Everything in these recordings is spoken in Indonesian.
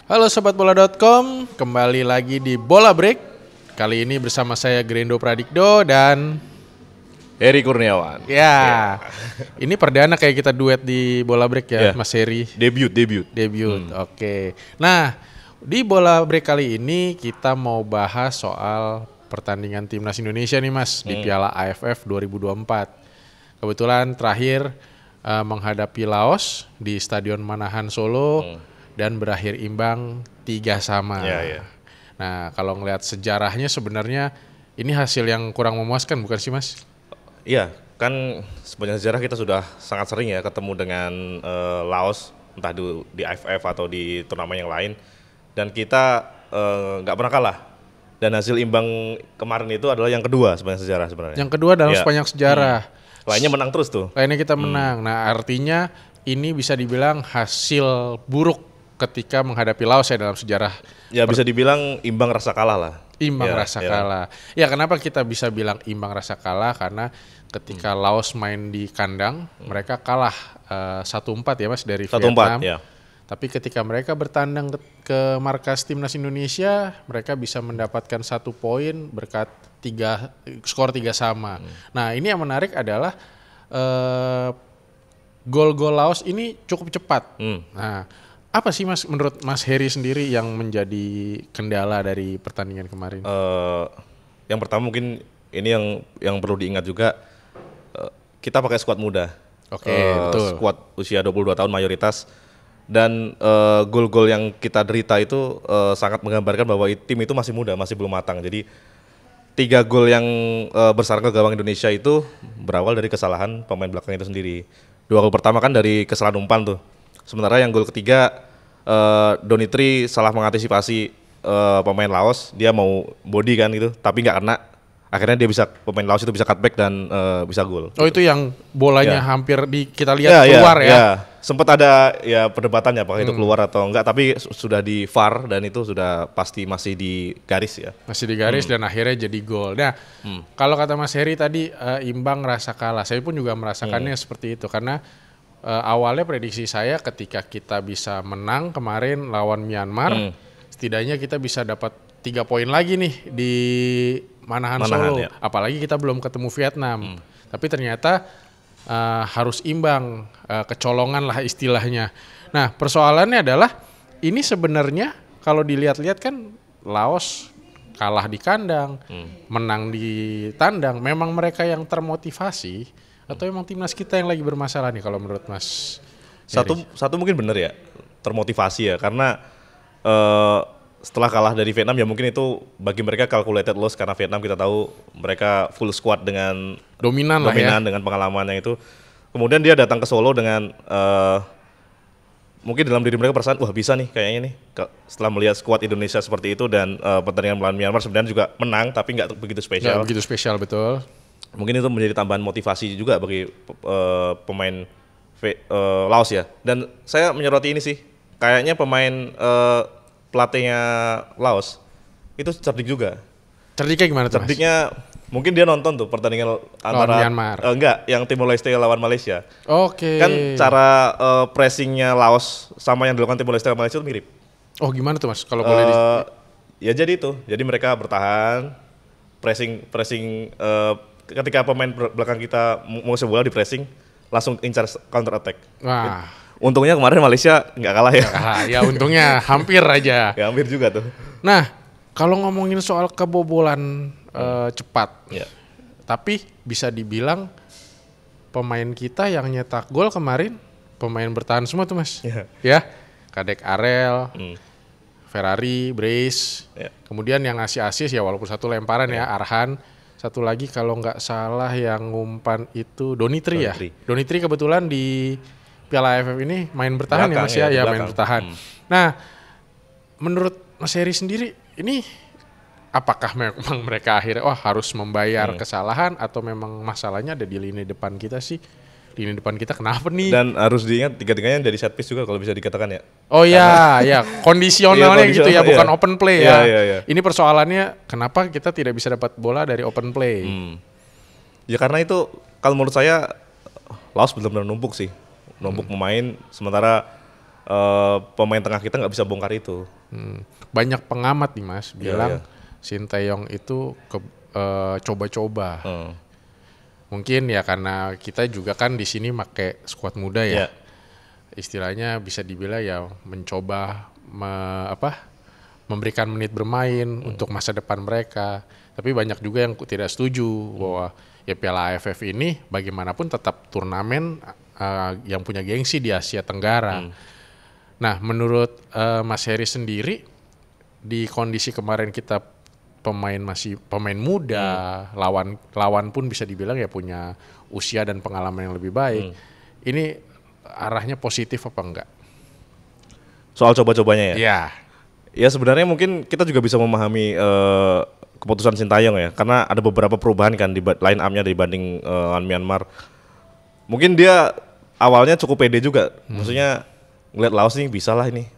Halo Sobat Bola.com, kembali lagi di Bola Break. Kali ini bersama saya Grendo Pradikdo dan Heri Kurniawan. ya, ini perdana kayak kita duet di Bola Break ya, Mas Heri. Debut. Oke. Nah, di Bola Break kali ini kita mau bahas soal pertandingan Timnas Indonesia nih Mas di Piala AFF 2024. Kebetulan terakhir menghadapi Laos di Stadion Manahan Solo. Dan berakhir imbang 3-3. Ya. Nah, kalau ngelihat sejarahnya sebenarnya ini hasil yang kurang memuaskan bukan sih Mas? Iya, kan sepanjang sejarah kita sudah sangat sering ya ketemu dengan Laos, entah di AFF atau di turnamen yang lain. Dan kita nggak pernah kalah. Dan hasil imbang kemarin itu adalah yang kedua sepanjang sejarah sebenarnya. Yang kedua dalam sepanjang sejarah. Lainnya menang terus tuh. Lainnya kita menang. Nah, artinya ini bisa dibilang hasil buruk ketika menghadapi Laos ya dalam sejarah. Ya bisa dibilang imbang rasa kalah lah. Imbang rasa kalah. Ya kenapa kita bisa bilang imbang rasa kalah? Karena ketika Laos main di kandang, mereka kalah 1-4 ya Mas dari Vietnam. 1-4 ya. Tapi ketika mereka bertandang ke markas Timnas Indonesia, mereka bisa mendapatkan 1 poin berkat skor 3-3. Nah ini yang menarik adalah gol-gol Laos ini cukup cepat. Nah, apa sih Mas menurut Mas Heri sendiri yang menjadi kendala dari pertandingan kemarin? Yang pertama mungkin ini yang perlu diingat juga, kita pakai skuad muda. Oke, betul. Skuad usia 22 tahun mayoritas, dan gol-gol yang kita derita itu sangat menggambarkan bahwa tim itu masih muda, masih belum matang. Jadi 3 gol yang bersarang ke gawang Indonesia itu berawal dari kesalahan pemain belakang itu sendiri. 2 gol pertama kan dari kesalahan umpan tuh. Sementara yang gol ketiga, Donitri salah mengantisipasi pemain Laos, dia mau body kan gitu, tapi nggak kena. Akhirnya pemain Laos itu bisa cutback dan bisa gol. Oh gitu. Itu yang bolanya hampir kita lihat keluar ya? Sempat ada ya perdebatan ya apakah itu keluar atau enggak, tapi sudah di VAR dan itu sudah pasti masih di garis ya. Masih di garis dan akhirnya jadi gol. Nah kalau kata Mas Heri tadi imbang rasa kalah, saya pun juga merasakannya seperti itu karena awalnya prediksi saya ketika kita bisa menang kemarin lawan Myanmar, setidaknya kita bisa dapat 3 poin lagi nih di Manahan Solo. Ya. Apalagi kita belum ketemu Vietnam. Tapi ternyata harus imbang, kecolongan lah istilahnya. Nah persoalannya adalah ini sebenarnya kalau dilihat-lihat kan Laos kalah di kandang, menang di tandang. Memang mereka yang termotivasi. Atau emang timnas kita yang lagi bermasalah nih kalau menurut Mas Heri? Satu mungkin benar ya, termotivasi ya, karena setelah kalah dari Vietnam ya mungkin itu bagi mereka calculated loss, karena Vietnam kita tahu mereka full squad dengan dominan dengan pengalamannya itu. Kemudian dia datang ke Solo dengan mungkin dalam diri mereka perasaan wah bisa nih kayaknya nih, setelah melihat squad Indonesia seperti itu dan pertandingan melawan Myanmar sebenarnya juga menang tapi nggak begitu spesial. Nggak begitu spesial, betul. Mungkin itu menjadi tambahan motivasi juga bagi pemain Laos ya. Dan saya menyoroti ini sih, kayaknya pemain pelatihnya Laos itu cerdik juga. Cerdiknya gimana tuh? Cerdiknya mungkin dia nonton tuh pertandingan antara Myanmar. Yang Timor Leste lawan Malaysia. Oke. Kan cara pressingnya Laos sama yang dilakukan Timor Leste lawan Malaysia itu mirip. Oh gimana tuh Mas? Kalau boleh ya jadi itu. Jadi mereka bertahan, pressing ketika pemain belakang kita mau bola di pressing, langsung incar counter attack. Wah. Untungnya kemarin Malaysia nggak kalah ya. Ya untungnya hampir aja. Ya hampir juga tuh. Nah kalau ngomongin soal kebobolan cepat, tapi bisa dibilang pemain kita yang nyetak gol kemarin pemain bertahan semua tuh Mas. Ya, Kadek Arel, Ferrari, Brace, kemudian yang ngasih asis ya walaupun 1 lemparan ya Arhan. Satu lagi kalau nggak salah yang ngumpan itu Donitri ya. Donitri kebetulan di Piala AFF ini main bertahan belakang, ya Mas ya main bertahan. Nah, menurut Mas Heri sendiri ini apakah memang mereka akhirnya harus membayar kesalahan atau memang masalahnya ada di lini depan kita sih? Lini depan kita kenapa nih? Dan harus diingat 3-3-nya dari set piece juga kalau bisa dikatakan ya. Oh iya, kondisionalnya gitu ya, bukan open play ya. Iya. Ini persoalannya kenapa kita tidak bisa dapat bola dari open play? Ya karena itu kalau menurut saya Laos benar-benar numpuk pemain, sementara pemain tengah kita nggak bisa bongkar itu. Banyak pengamat nih Mas bilang Sinteyong itu coba-coba. Mungkin ya karena kita juga kan di sini pakai skuad muda ya. Istilahnya bisa dibilang ya mencoba memberikan menit bermain untuk masa depan mereka. Tapi banyak juga yang tidak setuju bahwa ya Piala AFF ini bagaimanapun tetap turnamen yang punya gengsi di Asia Tenggara. Nah, menurut Mas Heri sendiri di kondisi kemarin kita masih pemain muda, lawan pun bisa dibilang ya punya usia dan pengalaman yang lebih baik. Ini arahnya positif apa enggak? Soal coba-cobanya ya? Iya. Ya sebenarnya mungkin kita juga bisa memahami keputusan Sintayong ya, karena ada beberapa perubahan kan di line up-nya dibanding Myanmar. Mungkin dia awalnya cukup pede juga, maksudnya ngeliat Laos nih bisa lah ini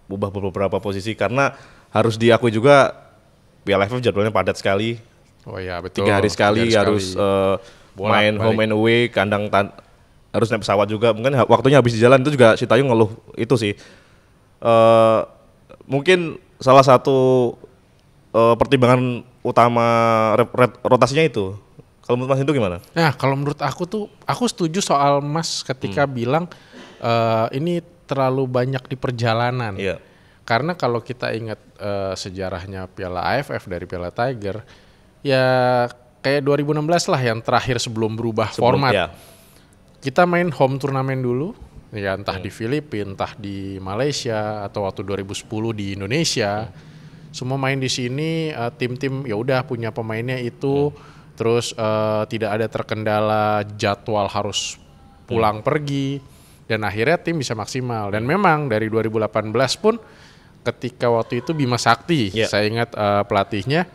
ubah beberapa posisi, karena harus diakui juga Piala AFF jadwalnya padat sekali. Oh iya betul. 3 hari sekali harus main home and away, kandang harus naik pesawat juga, mungkin waktunya habis di jalan. Itu juga Sintayong ngeluh itu sih. Mungkin salah satu pertimbangan utama rotasinya itu. Kalau menurut Mas itu gimana? Nah, kalau menurut aku setuju soal Mas ketika bilang ini terlalu banyak di perjalanan. Iya. Karena kalau kita ingat sejarahnya Piala AFF dari Piala Tiger, ya kayak 2016 lah yang terakhir sebelum berubah format. Iya. Kita main home turnamen dulu, ya entah di Filipina, entah di Malaysia, atau waktu 2010 di Indonesia. Semua main di sini, tim-tim ya udah punya pemainnya itu, terus tidak ada terkendala jadwal harus pulang pergi, dan akhirnya tim bisa maksimal. Dan memang dari 2018 pun ketika waktu itu Bima Sakti, saya ingat pelatihnya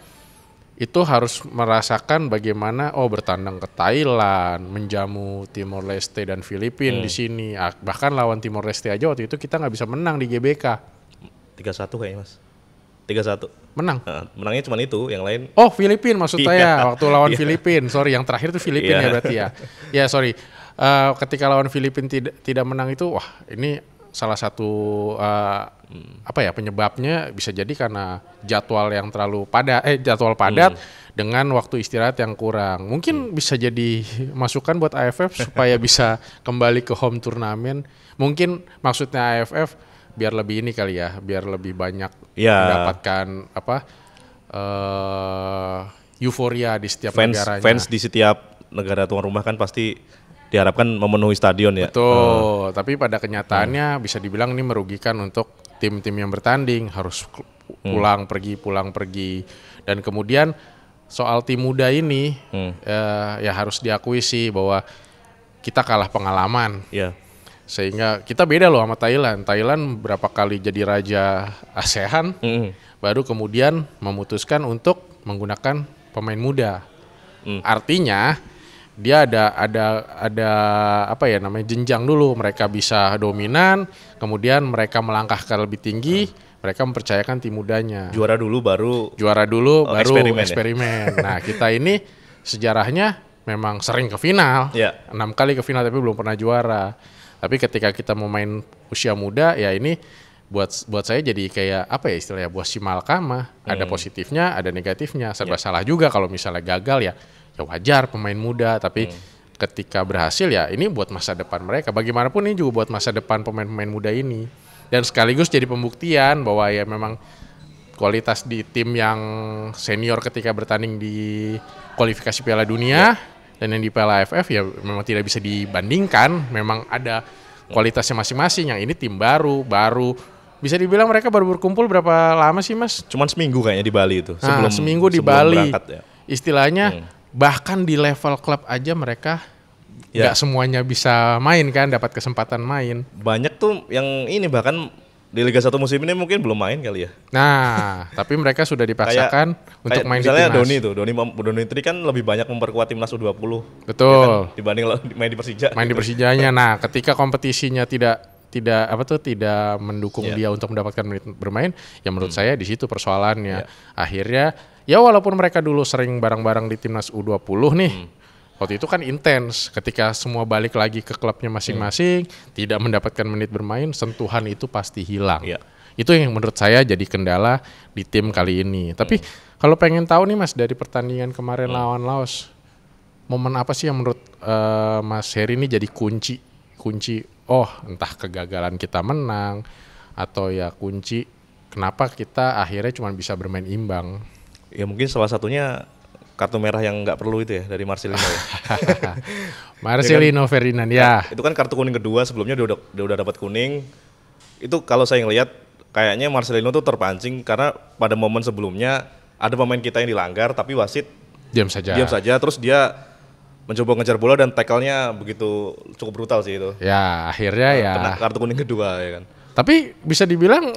itu harus merasakan bagaimana bertandang ke Thailand, menjamu Timor Leste dan Filipina di sini. Bahkan lawan Timor Leste aja waktu itu kita nggak bisa menang di GBK. 3-1 kayaknya Mas. 3-1. Menang. Menangnya cuma itu, yang lain. Oh, Filipina maksud saya waktu lawan Filipina. Sorry, yang terakhir itu Filipina ya berarti ya. Ya sorry. Ketika lawan Filipina tidak menang itu, wah ini salah satu penyebabnya bisa jadi karena jadwal yang terlalu padat dengan waktu istirahat yang kurang. Mungkin bisa jadi masukan buat AFF supaya bisa kembali ke home turnamen. Mungkin maksudnya AFF biar lebih ini kali ya, biar lebih banyak mendapatkan euforia di setiap negaranya. Fans di setiap negara tuan rumah kan pasti diharapkan memenuhi stadion ya. Betul, tapi pada kenyataannya bisa dibilang ini merugikan untuk tim-tim yang bertanding, harus pulang pergi. Dan kemudian soal tim muda ini ya harus diakui sih bahwa kita kalah pengalaman. Iya. Sehingga kita beda loh sama Thailand. Thailand berapa kali jadi raja ASEAN, baru kemudian memutuskan untuk menggunakan pemain muda. Artinya dia ada jenjang dulu. Mereka bisa dominan, kemudian mereka melangkah ke lebih tinggi, mereka mempercayakan tim mudanya. Juara dulu baru eksperimen. Nah, kita ini sejarahnya memang sering ke final. 6 kali ke final tapi belum pernah juara. Tapi ketika kita mau main usia muda, ya ini buat saya jadi kayak istilahnya buah si malakama. Ada positifnya, ada negatifnya. Serba salah juga kalau misalnya gagal ya wajar pemain muda. Tapi ketika berhasil ya ini buat masa depan mereka. Bagaimanapun ini juga buat masa depan pemain-pemain muda ini. Dan sekaligus jadi pembuktian bahwa ya memang kualitas di tim yang senior ketika bertanding di kualifikasi Piala Dunia dan yang di Piala AFF ya memang tidak bisa dibandingkan. Memang ada kualitasnya masing-masing. Yang ini tim baru bisa dibilang mereka baru berkumpul berapa lama sih Mas? Cuman seminggu kayaknya di Bali itu. Seminggu di Bali. Berangkat, ya. Istilahnya bahkan di level klub aja mereka nggak semuanya bisa main kan, dapat kesempatan main. Banyak tuh yang ini bahkan di Liga 1 musim ini mungkin belum main kali ya. Nah, tapi mereka sudah dipaksakan untuk main di timnas. Misalnya Doni Tri kan lebih banyak memperkuat timnas U20. Betul. Ya kan, dibanding main di Persija. Main di Persijanya. Nah, ketika kompetisinya tidak mendukung dia untuk mendapatkan menit bermain, ya menurut saya di situ persoalannya. Akhirnya ya walaupun mereka dulu sering bareng-bareng di timnas U20 nih, Waktu itu kan intens ketika semua balik lagi ke klubnya masing-masing, tidak mendapatkan menit bermain, sentuhan itu pasti hilang. Iya. Itu yang menurut saya jadi kendala di tim kali ini. Tapi kalau pengen tahu nih Mas dari pertandingan kemarin lawan Laos, momen apa sih yang menurut Mas Heri ini jadi kunci entah kegagalan kita menang atau ya kunci kenapa kita akhirnya cuma bisa bermain imbang. Ya mungkin salah satunya kartu merah yang nggak perlu itu ya dari Marcelino ya. Marcelino Ferdinand ya. Itu kan kartu kuning kedua, sebelumnya dia udah dapat kuning. Itu kalau saya ngelihat kayaknya Marcelino tuh terpancing karena pada momen sebelumnya ada pemain kita yang dilanggar tapi wasit Diam saja terus dia mencoba ngejar bola dan tackle-nya begitu cukup brutal sih itu. Ya akhirnya ya kena kartu kuning kedua ya kan. Tapi bisa dibilang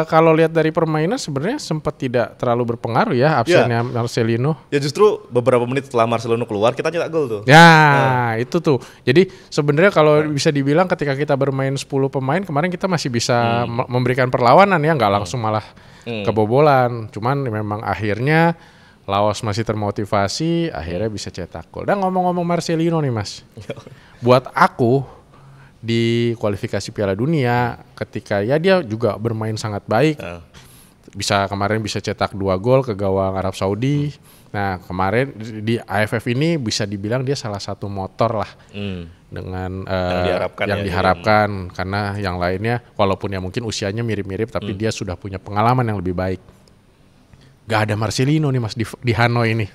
kalau lihat dari permainan sebenarnya sempat tidak terlalu berpengaruh ya absennya Marcelino. Ya justru beberapa menit setelah Marcelino keluar kita cetak gol tuh. Ya itu tuh. Jadi sebenarnya kalau bisa dibilang ketika kita bermain 10 pemain kemarin kita masih bisa memberikan perlawanan ya, nggak langsung malah kebobolan. Cuman memang akhirnya Laos masih termotivasi, akhirnya bisa cetak gol. Dan ngomong-ngomong Marcelino nih Mas, buat aku di kualifikasi Piala Dunia ketika ya dia juga bermain sangat baik, kemarin bisa cetak 2 gol ke gawang Arab Saudi. Nah kemarin di AFF ini bisa dibilang dia salah satu motor lah dengan yang diharapkan karena yang lainnya walaupun ya mungkin usianya mirip-mirip tapi dia sudah punya pengalaman yang lebih baik. Gak ada Marcelino nih Mas di Hanoi ini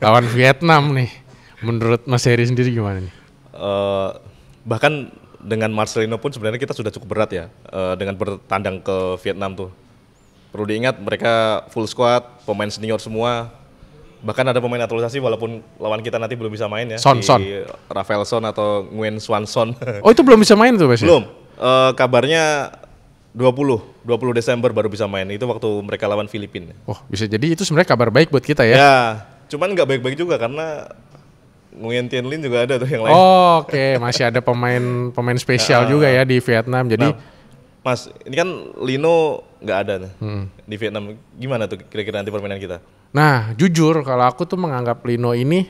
lawan Vietnam nih. Menurut Mas Heri sendiri gimana nih? Bahkan dengan Marcelino pun sebenarnya kita sudah cukup berat ya dengan bertandang ke Vietnam tuh. Perlu diingat mereka full squad, pemain senior semua. Bahkan ada pemain naturalisasi walaupun lawan kita nanti belum bisa main ya. Son. Rafael Son atau Nguyen Xuan Son. Oh itu belum bisa main tuh Mas? Belum. Kabarnya 20 Desember baru bisa main. Itu waktu mereka lawan Filipina. Oh bisa jadi itu sebenarnya kabar baik buat kita ya? Ya, cuman nggak baik-baik juga karena Nguyen Tien Lin juga ada tuh yang lain. Oh, oke. Masih ada pemain spesial juga ya di Vietnam. Jadi Mas, ini kan Lino nggak ada di Vietnam. Gimana tuh kira-kira nanti permainan kita? Nah, jujur kalau aku tuh menganggap Lino ini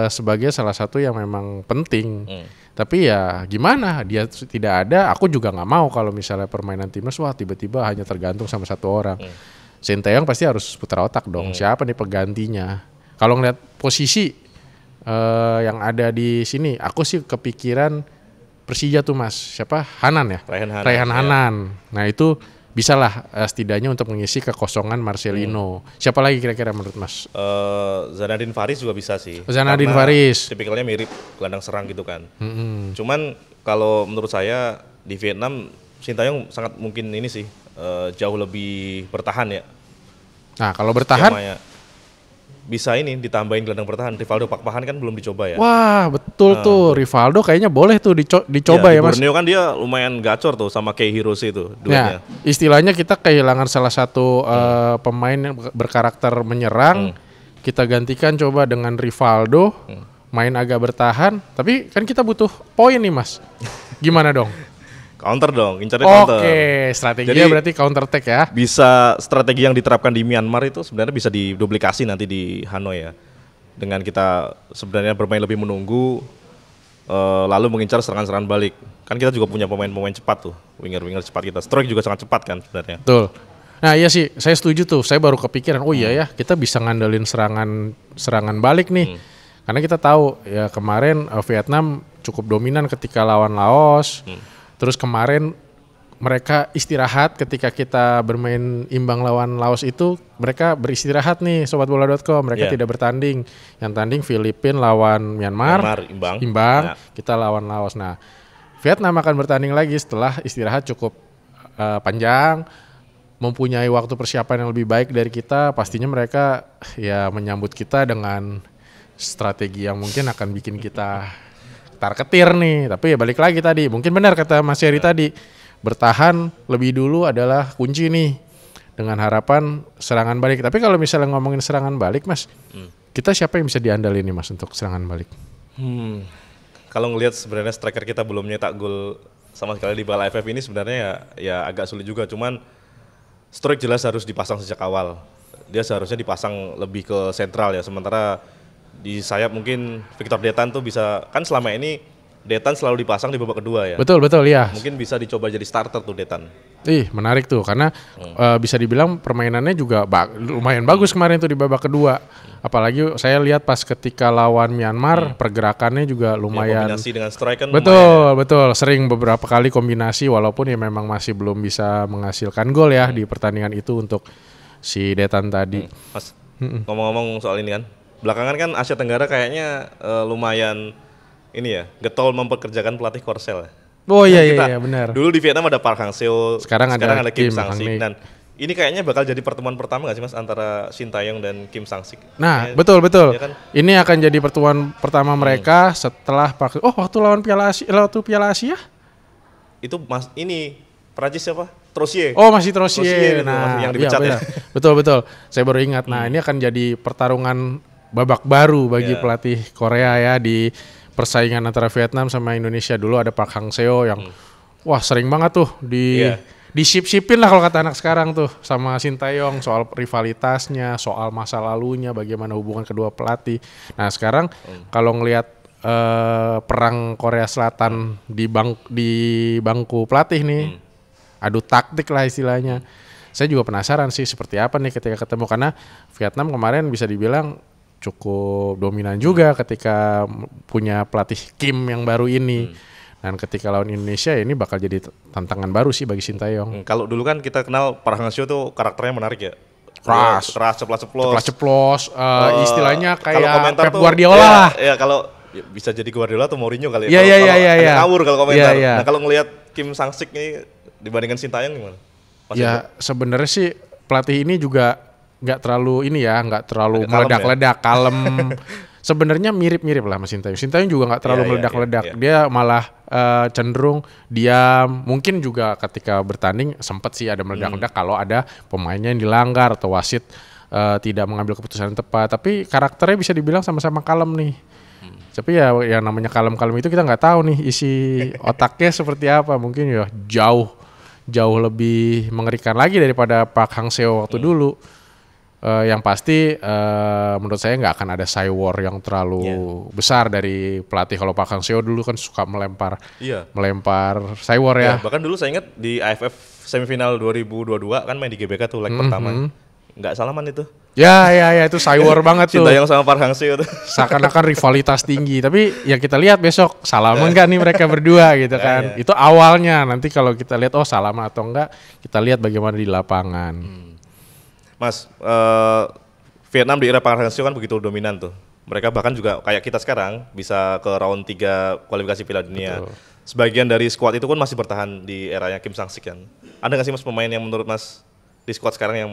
sebagai salah satu yang memang penting. Tapi ya gimana, dia tidak ada, aku juga nggak mau kalau misalnya permainan timnas wah tiba-tiba hanya tergantung sama satu orang. Sinteyong pasti harus putar otak dong, siapa nih penggantinya. Kalau ngeliat posisi yang ada di sini, aku sih kepikiran Persija tuh Mas, siapa? Hanan ya? Raihan Hanan. Nah itu bisalah setidaknya untuk mengisi kekosongan Marcelino. Siapa lagi kira-kira menurut Mas? Zanadin Faris juga bisa sih. Zanadin Faris. Tipikalnya mirip gelandang serang gitu kan. Cuman kalau menurut saya di Vietnam Sintayong sangat mungkin ini sih jauh lebih bertahan ya. Nah kalau bertahan bisa ini ditambahin gelandang bertahan. Rivaldo Pakpahan kan belum dicoba ya. Wah betul tuh Rivaldo kayaknya boleh tuh dicoba ya Mas. Borneo kan dia lumayan gacor tuh sama Kei Hirose itu duanya. Ya, istilahnya kita kehilangan salah satu pemain yang berkarakter menyerang. Kita gantikan coba dengan Rivaldo, main agak bertahan. Tapi kan kita butuh poin nih Mas. Gimana dong? Counter dong, incarnya counter. Oke, strateginya berarti counter attack ya. Bisa strategi yang diterapkan di Myanmar itu sebenarnya bisa diduplikasi nanti di Hanoi ya. Dengan kita sebenarnya bermain lebih menunggu, lalu mengincar serangan-serangan balik. Kan kita juga punya pemain-pemain cepat tuh, winger-winger cepat kita. Stroke juga sangat cepat kan sebenarnya. Betul. Nah iya sih, saya setuju tuh. Saya baru kepikiran, oh iya ya, kita bisa ngandelin serangan balik nih. Karena kita tahu ya kemarin Vietnam cukup dominan ketika lawan Laos. Terus kemarin mereka istirahat ketika kita bermain imbang lawan Laos itu, mereka beristirahat nih sobatbola.com, mereka tidak bertanding. Yang tanding Filipina lawan Myanmar imbang ya. Kita lawan Laos. Nah, Vietnam akan bertanding lagi setelah istirahat cukup panjang, mempunyai waktu persiapan yang lebih baik dari kita. Pastinya mereka ya menyambut kita dengan strategi yang mungkin akan bikin kita ketar-ketir nih. Tapi ya balik lagi tadi, mungkin benar kata Mas Heri tadi, bertahan lebih dulu adalah kunci nih, dengan harapan serangan balik. Tapi kalau misalnya ngomongin serangan balik Mas, kita siapa yang bisa diandalin nih Mas untuk serangan balik? Kalau ngelihat sebenarnya striker kita belum nyetak gol sama sekali di Piala AFF ini sebenarnya ya agak sulit juga. Cuman Stroik jelas harus dipasang sejak awal. Dia seharusnya dipasang lebih ke sentral ya, sementara Di sayap mungkin Victor Detan tuh bisa, kan selama ini Detan selalu dipasang di babak kedua ya. Betul ya. Mungkin bisa dicoba jadi starter tuh Detan. Menarik tuh karena bisa dibilang permainannya juga lumayan bagus kemarin tuh di babak kedua. Apalagi saya lihat pas ketika lawan Myanmar pergerakannya juga lumayan. Kombinasi dengan striker. Betul. Sering beberapa kali kombinasi walaupun ya memang masih belum bisa menghasilkan gol ya di pertandingan itu untuk si Detan tadi. Mas, ngomong-ngomong soal ini kan. Belakangan kan Asia Tenggara kayaknya lumayan ini ya, getol mempekerjakan pelatih Korsel. Oh iya benar. Dulu di Vietnam ada Park Hang-seo, sekarang ada Kim Sang-sik. Dan ini kayaknya bakal jadi pertemuan pertama nggak sih Mas antara Shin Tae-yong dan Kim Sang-sik? Nah, betul. Ya kan? Ini akan jadi pertemuan pertama mereka setelah waktu lawan Piala Asia? Itu Mas ini Prancis siapa? Trosier. Oh, masih Trosier. Nah, yang dipecat ya. Betul. Saya baru ingat. Nah, ini akan jadi pertarungan babak baru bagi pelatih Korea ya di persaingan antara Vietnam sama Indonesia. Dulu ada Park Hang-seo yang sering banget tuh disip-sipin lah kalau kata anak sekarang tuh sama Shin Tae-yong soal rivalitasnya, soal masa lalunya, bagaimana hubungan kedua pelatih. Nah, sekarang kalau ngelihat perang Korea Selatan di bangku pelatih nih, adu taktik lah istilahnya. Saya juga penasaran sih seperti apa nih ketika ketemu, karena Vietnam kemarin bisa dibilang cukup dominan juga ketika punya pelatih Kim yang baru ini. Dan ketika lawan Indonesia ini bakal jadi tantangan baru sih bagi Shin Tae-yong. Kalau dulu kan kita kenal Park Hang-seo tuh karakternya menarik ya. Keras, ceplas-ceplos. Istilahnya kayak Pep Guardiola lah. Ya kalau bisa jadi Guardiola atau Mourinho kali ya. Iya. Ngawur kalau komentar. Nah, kalau ngelihat Kim Sang-sik ini dibandingkan Shin Tae-yong gimana? Sebenarnya sih pelatih ini juga nggak terlalu meledak-ledak, kalem. Sebenarnya mirip-mirip lah sama Shin Tae-yong. Shin Tae-yong juga nggak terlalu meledak-ledak. Dia malah cenderung diam. Mungkin juga ketika bertanding sempat sih ada meledak-ledak kalau ada pemainnya yang dilanggar atau wasit tidak mengambil keputusan yang tepat. Tapi karakternya bisa dibilang sama-sama kalem nih. Tapi ya yang namanya kalem-kalem itu kita nggak tahu nih isi otaknya seperti apa. Mungkin ya jauh lebih mengerikan lagi daripada Park Hang-seo waktu dulu. Yang pasti menurut saya nggak akan ada cywar yang terlalu besar dari pelatih. Kalau Park Hang-seo dulu kan suka melempar cywar ya. Bahkan dulu saya ingat di AFF semifinal 2022 kan main di GBK tuh leg pertama. Nggak salaman itu. Ya itu cywar banget tuh. Shin Tae-yong sama Park Hang-seo tuh. Seakan-akan rivalitas tinggi. Tapi ya kita lihat besok salaman nggak nih mereka berdua gitu kan. Itu awalnya. Nanti kalau kita lihat salaman atau enggak, kita lihat bagaimana di lapangan. Mas, Vietnam di era Park Hang-seo kan begitu dominan tuh. Mereka bahkan juga kayak kita sekarang bisa ke round 3 kualifikasi Piala Dunia. Betul. Sebagian dari skuad itu pun masih bertahan di eranya Kim Sang-sik kan. Ada nggak sih Mas pemain yang menurut Mas di skuad sekarang yang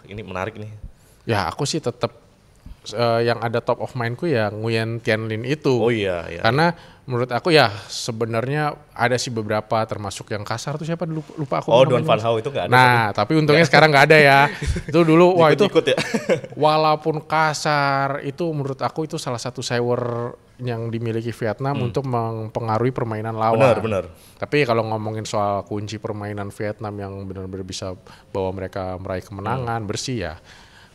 ini menarik nih? Ya aku sih tetap yang ada top of mind-ku ya Nguyen Tien Linh itu. Oh iya. Karena menurut aku ya sebenarnya ada sih beberapa termasuk yang kasar tuh siapa lupa aku. Don Van Hau itu nggak ada. Nah tapi untungnya sekarang nggak ada ya. Itu dulu itu ya. Walaupun kasar itu menurut aku itu salah satu cywar yang dimiliki Vietnam untuk mempengaruhi permainan lawan. Benar. Tapi kalau ngomongin soal kunci permainan Vietnam yang benar-benar bisa bawa mereka meraih kemenangan bersih ya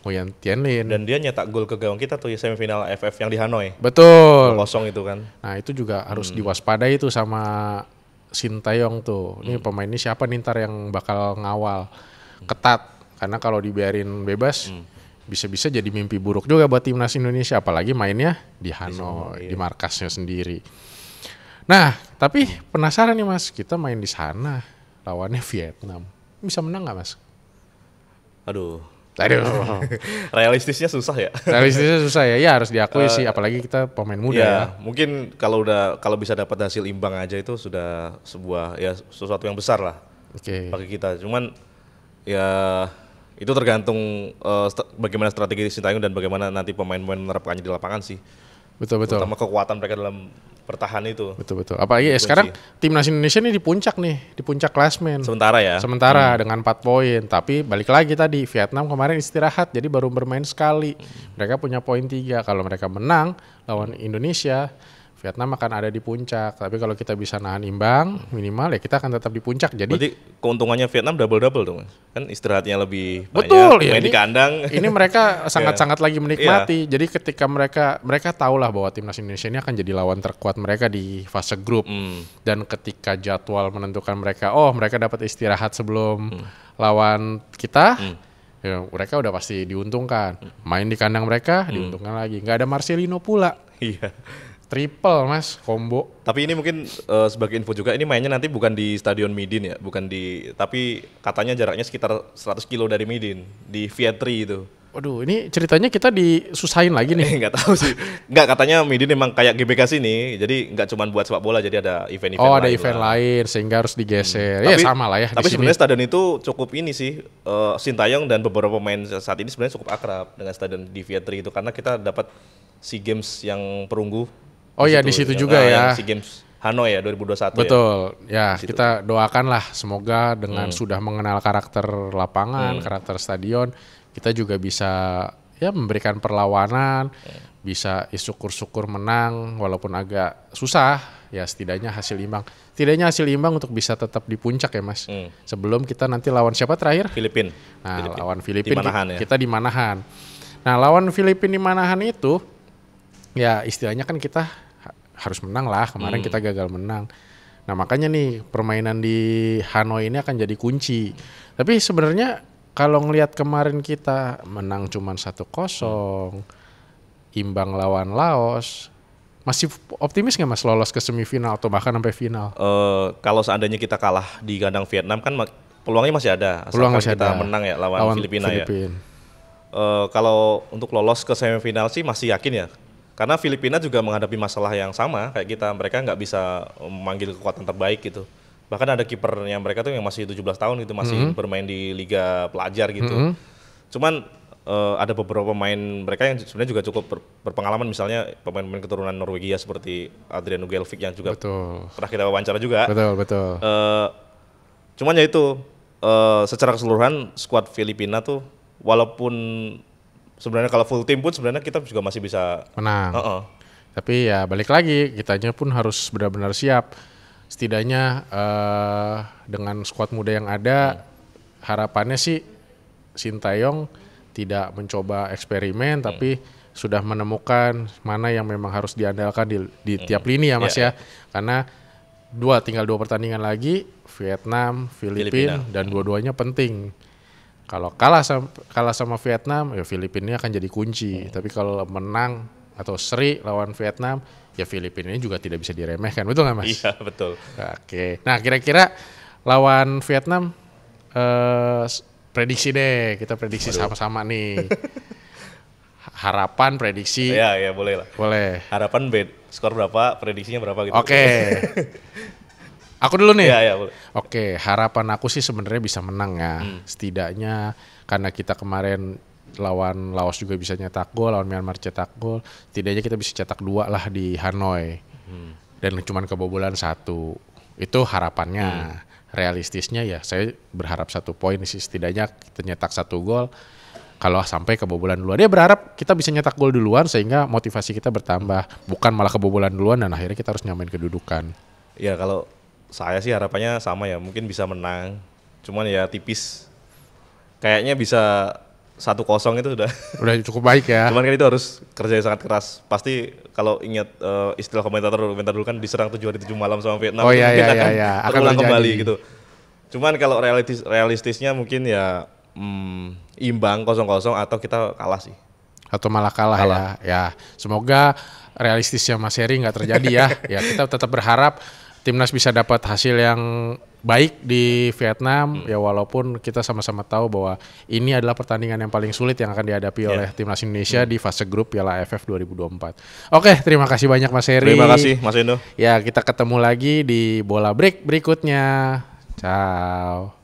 Nguyen Tien Linh. Dan dia nyetak gol ke gawang kita tuh semifinal AFF yang di Hanoi. Betul. 0-0 itu kan. Nah itu juga harus diwaspadai tuh sama Shin Tae-yong tuh. Ini pemain ini siapa nih ntar yang bakal ngawal. Ketat. Karena kalau dibiarin bebas bisa-bisa jadi mimpi buruk juga buat timnas Indonesia. Apalagi mainnya di Hanoi, di markasnya sendiri. Nah tapi penasaran nih Mas. Kita main di sana lawannya Vietnam. Bisa menang gak Mas? Aduh. Realistisnya susah ya. Ya harus diakui sih, apalagi kita pemain muda ya. Mungkin kalau bisa dapat hasil imbang aja itu sudah sesuatu yang besar lah bagi kita. Cuman ya itu tergantung bagaimana strategi Shin Tae-yong dan bagaimana nanti pemain-pemain menerapkannya di lapangan sih. Betul. Terutama kekuatan mereka dalam bertahan itu. Betul. Apalagi sekarang timnas Indonesia nih di puncak klasmen. Sementara dengan 4 poin. Tapi balik lagi tadi Vietnam kemarin istirahat jadi baru bermain sekali. Mereka punya poin 3. Kalau mereka menang lawan Indonesia, Vietnam akan ada di puncak. Tapi kalau kita bisa nahan imbang minimal ya kita akan tetap di puncak. Jadi berarti keuntungannya Vietnam double dong, kan istirahatnya lebih betul, banyak, ya, main di kandang. Ini mereka sangat-sangat lagi menikmati. Jadi ketika mereka tahulah bahwa timnas Indonesia ini akan jadi lawan terkuat mereka di fase grup. Dan ketika jadwal menentukan mereka dapat istirahat sebelum lawan kita. Ya, mereka udah pasti diuntungkan. Main di kandang mereka diuntungkan lagi. Nggak ada Marcelino pula. Iya. Triple mas, combo. Tapi ini mungkin sebagai info juga, ini mainnya nanti bukan di Stadion Midin ya, tapi katanya jaraknya sekitar 100 kilo dari Midin, di Vietri itu. Waduh, ini ceritanya kita disusahin lagi nih. Nggak tahu sih. Nggak, katanya Midin memang kayak GBK sini, jadi nggak cuma buat sepak bola, jadi ada event-event lain. Ada event lain, sehingga harus digeser. Ya sama lah ya. Tapi sebenarnya stadion itu cukup ini sih, Sintayong dan beberapa pemain saat ini sebenarnya cukup akrab dengan stadion di Vietri itu, karena kita dapat SEA Games yang perunggu. Di situ juga ya. SEA Games Hanoi ya 2021. Betul. Ya, kita doakanlah semoga dengan sudah mengenal karakter lapangan, karakter stadion, kita juga bisa ya memberikan perlawanan, bisa syukur-syukur menang walaupun agak susah, ya setidaknya hasil imbang. Setidaknya hasil imbang untuk bisa tetap di puncak ya, Mas. Sebelum kita nanti lawan siapa terakhir? Filipina. Nah, lawan Filipina ya? Kita di Manahan. Nah, lawan Filipina di Manahan itu ya istilahnya kan kita harus menang lah, kemarin kita gagal menang. Nah makanya nih permainan di Hanoi ini akan jadi kunci. Tapi sebenarnya kalau ngelihat kemarin kita menang cuma 1-0, imbang lawan Laos, masih optimis nggak mas lolos ke semifinal atau bahkan sampai final? Kalau seandainya kita kalah di kandang Vietnam kan peluangnya masih ada. Peluang masih kita ada. Menang ya lawan Filipina ya. Kalau untuk lolos ke semifinal sih masih yakin ya. Karena Filipina juga menghadapi masalah yang sama kayak kita, mereka nggak bisa memanggil kekuatan terbaik gitu. Bahkan ada kipernya mereka tuh yang masih 17 tahun gitu, masih bermain di liga pelajar gitu. Cuman ada beberapa pemain mereka yang sebenarnya juga cukup berpengalaman, misalnya pemain-pemain keturunan Norwegia seperti Adrian Ugelvik yang juga pernah kita wawancara juga. Betul. Cuman ya itu secara keseluruhan skuad Filipina tuh walaupun sebenarnya kalau full team pun sebenarnya kita juga masih bisa menang. Tapi ya balik lagi, kitanya pun harus benar-benar siap. Setidaknya dengan skuad muda yang ada, harapannya sih Sintayong tidak mencoba eksperimen, tapi sudah menemukan mana yang memang harus diandalkan di tiap lini ya mas ya. Karena tinggal dua pertandingan lagi, Vietnam, Filipina. Dan dua-duanya penting. Kalau kalah sama Vietnam, ya Filipina akan jadi kunci. Tapi kalau menang atau seri lawan Vietnam, ya Filipina juga tidak bisa diremehkan. Betul nggak mas? Iya betul. Oke. Nah kira-kira lawan Vietnam, prediksi deh. Kita prediksi sama-sama nih. Harapan, prediksi. Ya boleh lah. Boleh. Harapan skor berapa, prediksinya berapa gitu. Oke. Aku dulu nih. Iya, boleh. Oke, harapan aku sih sebenarnya bisa menang ya. Setidaknya karena kita kemarin lawan Laos juga bisa nyetak gol, lawan Myanmar cetak gol. Setidaknya kita bisa cetak 2 lah di Hanoi. Dan cuman kebobolan 1. Itu harapannya. Realistisnya ya saya berharap 1 poin sih, setidaknya kita nyetak 1 gol. Kalau sampai kebobolan duluan, dia berharap kita bisa nyetak gol duluan sehingga motivasi kita bertambah. Bukan malah kebobolan duluan dan akhirnya kita harus nyamain kedudukan. Ya kalau saya sih harapannya sama ya, mungkin bisa menang. Cuman ya tipis. Kayaknya bisa 1-0 itu udah cukup baik ya. Cuman kan itu harus kerja sangat keras. Pasti kalau ingat istilah komentator dulu kan diserang 7 hari 7 malam sama Vietnam. Iya. Akan terulang kembali gitu. Cuman kalau realistisnya mungkin ya imbang 0-0 atau kita kalah sih. Atau malah kalah. Ya. Semoga realistisnya Mas Heri nggak terjadi ya. Ya kita tetap berharap timnas bisa dapat hasil yang baik di Vietnam, ya walaupun kita sama-sama tahu bahwa ini adalah pertandingan yang paling sulit yang akan dihadapi oleh timnas Indonesia di fase grup Piala AFF 2024. Oke, terima kasih banyak Mas Heri. Terima kasih Mas Endo. Ya, kita ketemu lagi di Bola Break berikutnya. Ciao.